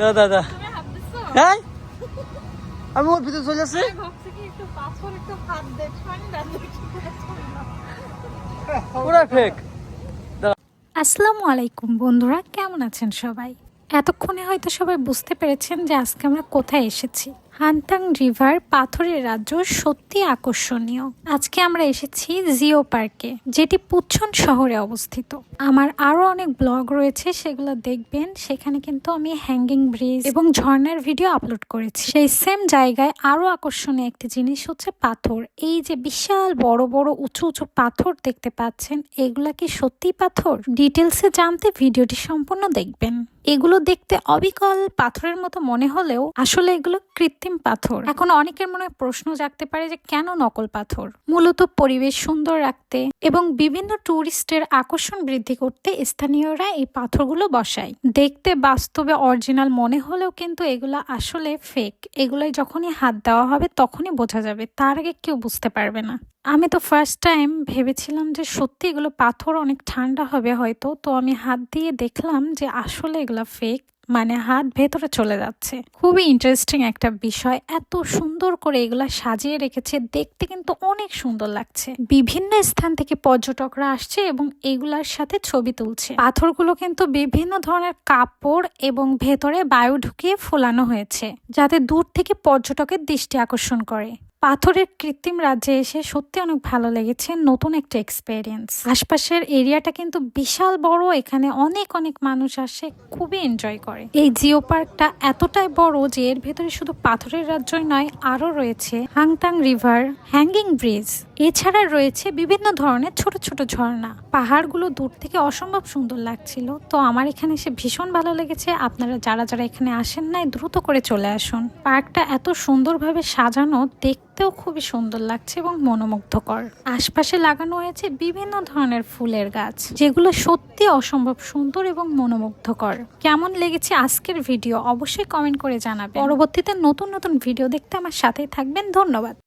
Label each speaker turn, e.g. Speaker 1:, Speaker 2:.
Speaker 1: দাদা হ্যাঁ আমি ওর ভিতরে চলে আসছি। পুরা ফেক।
Speaker 2: আসসালামু আলাইকুম বন্ধুরা, কেমন আছেন সবাই? এতক্ষণে হয়তো সবাই বুঝতে পেরেছেন যে আজকে আমরা কোথায় এসেছি। হানতাং রিভার পাথরের রাজ্য সত্যি আকর্ষণীয়। আজকে আমরা এসেছি জিও পার্কে, যেটি পুচ্ছন শহরে অবস্থিত। আমার আরো অনেক ব্লগ রয়েছে, সেগুলো দেখবেন। সেখানে কিন্তু আমি হ্যাঙ্গিং ব্রিজ এবং ঝর্ণার ভিডিও আপলোড করেছি। সেই সেম জায়গায় আরো আকর্ষণীয় একটি জিনিস হচ্ছে পাথর। এই যে বিশাল বড় বড় উঁচু উঁচু পাথর দেখতে পাচ্ছেন, এগুলা কি সত্যি পাথর? ডিটেলসে জানতে ভিডিওটি সম্পূর্ণ দেখবেন। এগুলো দেখতে অবিকল পাথরের মতো মনে হলেও আসলে এগুলো কৃত্রিম পাথর। এখন অনেকের মনে প্রশ্ন জাগতে পারে যে কেন নকল পাথর? মূলত পরিবেশ সুন্দর রাখতে এবং বিভিন্ন টুরিস্টের আকর্ষণ বৃদ্ধি করতে স্থানীয়রা এই পাথরগুলো বসায়। দেখতে বাস্তবে অরিজিনাল মনে হলেও কিন্তু এগুলো আসলে ফেক। এগুলোই যখনই হাত দেওয়া হবে তখনই বোঝা যাবে, তার আগে কেউ বুঝতে পারবে না। আমি তো ফার্স্ট টাইম ভেবেছিলাম যে সত্যি এগুলো পাথর, অনেক ঠান্ডা হবে হয়তো। তো আমি হাত দিয়ে দেখলাম যে আসলে এগুলো ফেক, মানে হাত ভেতরে চলে যাচ্ছে। খুবই ইন্টারেস্টিং একটা বিষয়। এত সুন্দর করে এগুলা সাজিয়ে রেখেছে, দেখতে কিন্তু অনেক সুন্দর লাগছে। বিভিন্ন স্থান থেকে পর্যটকরা আসছে এবং এগুলার সাথে ছবি তুলছে। পাথরগুলো কিন্তু বিভিন্ন ধরনের কাপড় এবং ভেতরে বায়ু ঢুকিয়ে ফোলানো হয়েছে, যাতে দূর থেকে পর্যটকের দৃষ্টি আকর্ষণ করে। পাথরের কৃত্রিম রাজ্যে এসে সত্যি অনেক ভালো লেগেছে, নতুন একটা এক্সপেরিয়েন্স। আশপাশের এরিয়াটা কিন্তু বিশাল বড়, এখানে অনেক অনেক মানুষ আসে, খুবই এনজয় করে। এই জিও পার্কটা এতটাই বড় যে এর ভেতরে শুধু পাথরের রাজ্যই নয়, আরো রয়েছে হানতাং রিভার, হ্যাঙ্গিং ব্রিজ, এছাড়া রয়েছে বিভিন্ন ধরনের ছোট ছোট ঝর্ণা। পাহাড়গুলো দূর থেকে অসম্ভব সুন্দর লাগছিল। তো আমার এখানে এসে ভীষণ ভালো লেগেছে। আপনারা যারা যারা এখানে আসেন নাই, দ্রুত করে চলে আসুন। পার্কটা এত সুন্দরভাবে সাজানো, দেখতেও খুবই সুন্দর লাগছে এবং মনোমুগ্ধকর। আশপাশে লাগানো হয়েছে বিভিন্ন ধরনের ফুলের গাছ, যেগুলো সত্যি অসম্ভব সুন্দর এবং মনোমুগ্ধকর। কেমন লেগেছে আজকের ভিডিও অবশ্যই কমেন্ট করে জানাবেন। পরবর্তীতে নতুন নতুন ভিডিও দেখতে আমার সাথেই থাকবেন। ধন্যবাদ।